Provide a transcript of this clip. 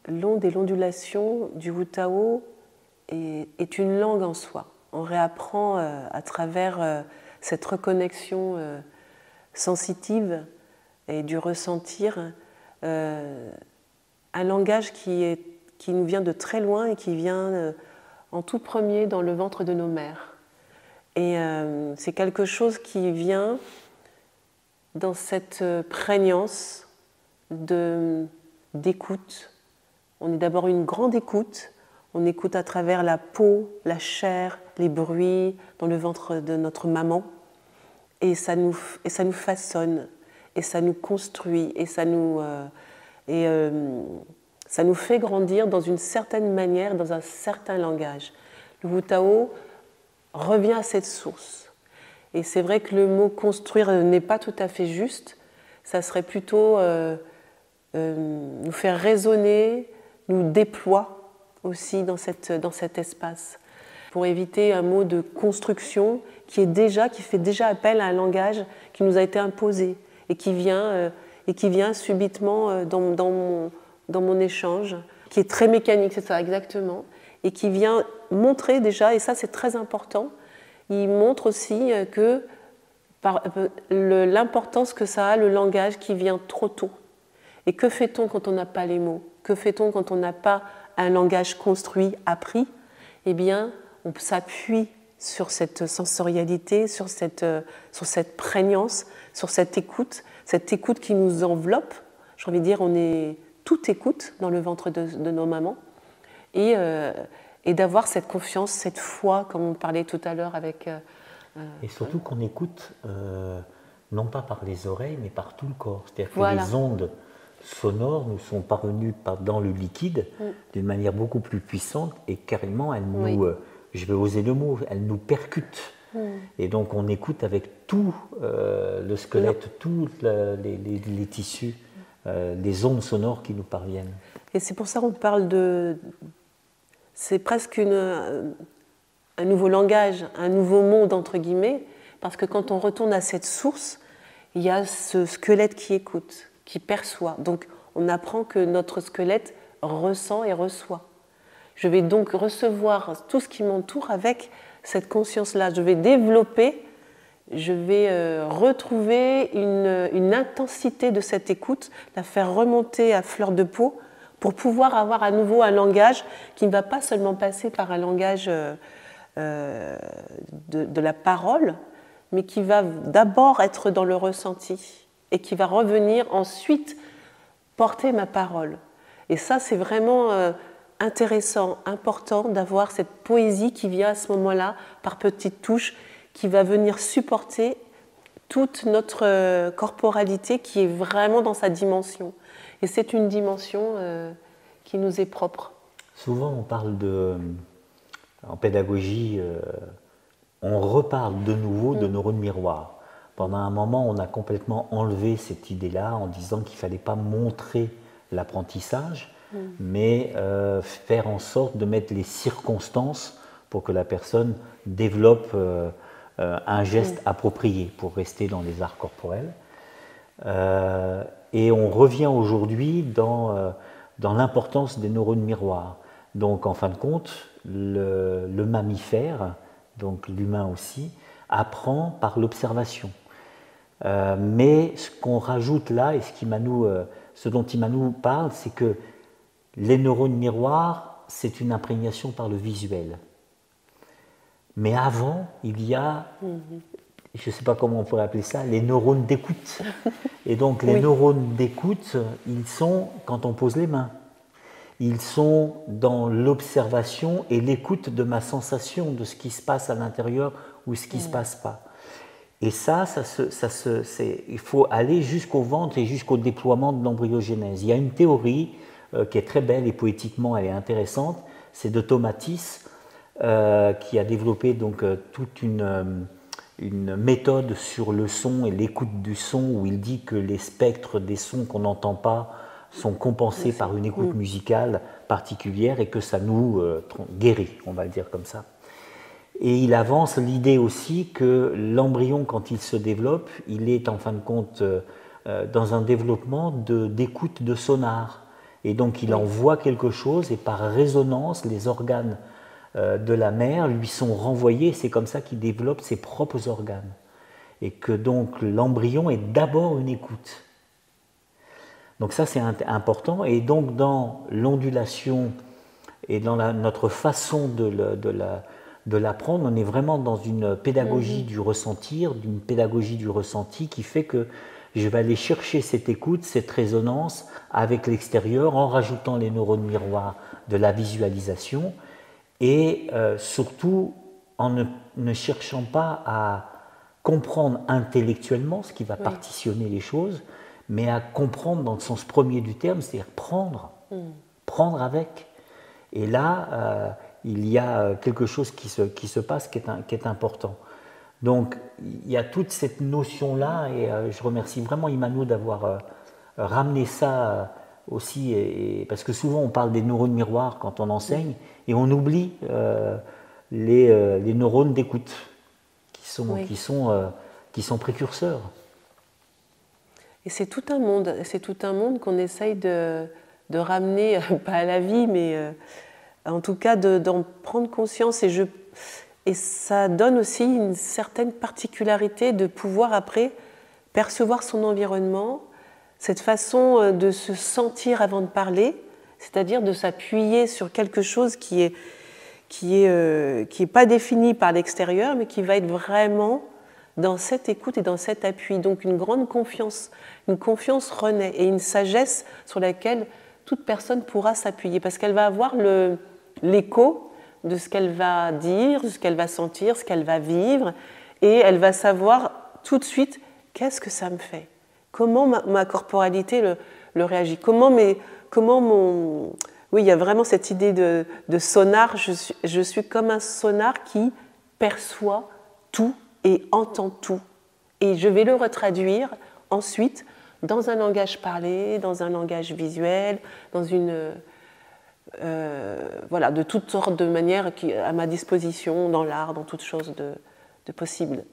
l'onde et l'ondulation du Wu Tao est une langue en soi. On réapprend à travers cette reconnexion sensitive et du ressentir un langage qui nous vient de très loin et qui vient en tout premier dans le ventre de nos mères. Et c'est quelque chose qui vient dans cette prégnance d'écoute. On est d'abord une grande écoute. On écoute à travers la peau, la chair, les bruits dans le ventre de notre maman. Et ça nous façonne, et ça nous construit, et ça nous fait grandir dans une certaine manière, dans un certain langage. Le Wu Tao revient à cette source. Et c'est vrai que le mot construire n'est pas tout à fait juste. Ça serait plutôt nous faire résonner, nous déployer aussi dans cet espace. Pour éviter un mot de construction qui fait déjà appel à un langage qui nous a été imposé et qui vient subitement dans mon échange, qui est très mécanique, c'est ça exactement, et qui vient montrer déjà, et ça c'est très important, il montre aussi l'importance que ça a le langage qui vient trop tôt. Et que fait-on quand on n'a pas les mots? Que fait-on quand on n'a pas un langage construit, appris? Eh bien, on s'appuie sur cette sensorialité, sur cette prégnance, sur cette écoute qui nous enveloppe. J'ai envie de dire, on est toute écoute dans le ventre de nos mamans. Et d'avoir cette confiance, cette foi, comme on parlait tout à l'heure avec... et surtout qu'on écoute, non pas par les oreilles, mais par tout le corps. C'est-à-dire que les ondes sonores nous sont parvenues dans le liquide d'une manière beaucoup plus puissante et carrément, elles nous... je vais oser le mot, elles nous percutent. Et donc on écoute avec tout le squelette, tous les tissus, les ondes sonores qui nous parviennent. Et c'est pour ça qu'on parle de... C'est presque un nouveau langage, un nouveau monde, entre guillemets, parce que quand on retourne à cette source, il y a ce squelette qui écoute, qui perçoit. Donc on apprend que notre squelette ressent et reçoit. Je vais donc recevoir tout ce qui m'entoure avec cette conscience-là. Je vais développer, je vais retrouver une intensité de cette écoute, la faire remonter à fleur de peau pour pouvoir avoir à nouveau un langage qui ne va pas seulement passer par un langage de la parole, mais qui va d'abord être dans le ressenti et qui va revenir ensuite porter ma parole. Et ça, c'est vraiment... intéressant, important d'avoir cette poésie qui vient à ce moment-là, par petites touches, qui va venir supporter toute notre corporalité qui est vraiment dans sa dimension. Et c'est une dimension qui nous est propre. Souvent, on parle en pédagogie, on reparle de nouveau de neurones miroirs. Pendant un moment, on a complètement enlevé cette idée-là en disant qu'il ne fallait pas montrer l'apprentissage, mais faire en sorte de mettre les circonstances pour que la personne développe un geste approprié pour rester dans les arts corporels. Et on revient aujourd'hui dans l'importance des neurones miroirs. Donc en fin de compte, le mammifère, donc l'humain aussi, apprend par l'observation. Mais ce qu'on rajoute là, et ce dont Immanuel parle, c'est que les neurones miroirs, c'est une imprégnation par le visuel. Mais avant, il y a, je ne sais pas comment on pourrait appeler ça, les neurones d'écoute. Et donc les neurones d'écoute, ils sont quand on pose les mains. Ils sont dans l'observation et l'écoute de ma sensation, de ce qui se passe à l'intérieur ou ce qui ne se passe pas. Et il faut aller jusqu'au ventre et jusqu'au déploiement de l'embryogenèse. Il y a une théorie qui est très belle et poétiquement elle est intéressante, c'est de Tomatis qui a développé donc toute une méthode sur le son et l'écoute du son où il dit que les spectres des sons qu'on n'entend pas sont compensés par une écoute musicale particulière et que ça nous guérit, on va le dire comme ça. Et il avance l'idée aussi que l'embryon, quand il se développe, il est en fin de compte dans un développement d'écoute de sonar. Et donc il envoie quelque chose et par résonance, les organes de la mère lui sont renvoyés. C'est comme ça qu'il développe ses propres organes. Et que donc l'embryon est d'abord une écoute. Donc ça c'est important. Et donc dans l'ondulation et dans notre façon de l'apprendre, on est vraiment dans une pédagogie du ressentir, d'une pédagogie du ressenti qui fait que je vais aller chercher cette écoute, cette résonance avec l'extérieur en rajoutant les neurones miroirs de la visualisation et surtout en ne cherchant pas à comprendre intellectuellement ce qui va partitionner les choses, mais à comprendre dans le sens premier du terme, c'est-à-dire prendre, prendre avec. Et là, il y a quelque chose qui se passe qui est important. Donc, il y a toute cette notion-là, et je remercie vraiment Immanuel d'avoir ramené ça aussi, parce que souvent on parle des neurones miroirs quand on enseigne, et on oublie les neurones d'écoute, qui sont précurseurs. Et c'est tout un monde qu'on essaye de ramener, pas à la vie, mais en tout cas d'en prendre conscience. Et ça donne aussi une certaine particularité de pouvoir après percevoir son environnement, cette façon de se sentir avant de parler, c'est-à-dire de s'appuyer sur quelque chose qui est pas défini par l'extérieur, mais qui va être vraiment dans cette écoute et dans cet appui. Donc une grande confiance, une confiance renaît et une sagesse sur laquelle toute personne pourra s'appuyer, parce qu'elle va avoir l'écho de ce qu'elle va dire, de ce qu'elle va sentir, ce qu'elle va vivre, et elle va savoir tout de suite qu'est-ce que ça me fait, comment ma corporalité le réagit, comment mon... Oui, il y a vraiment cette idée de sonar, je suis comme un sonar qui perçoit tout et entend tout, et je vais le retraduire ensuite dans un langage parlé, dans un langage visuel, dans une... voilà, de toutes sortes de manières à ma disposition, dans l'art, dans toutes choses de possibles.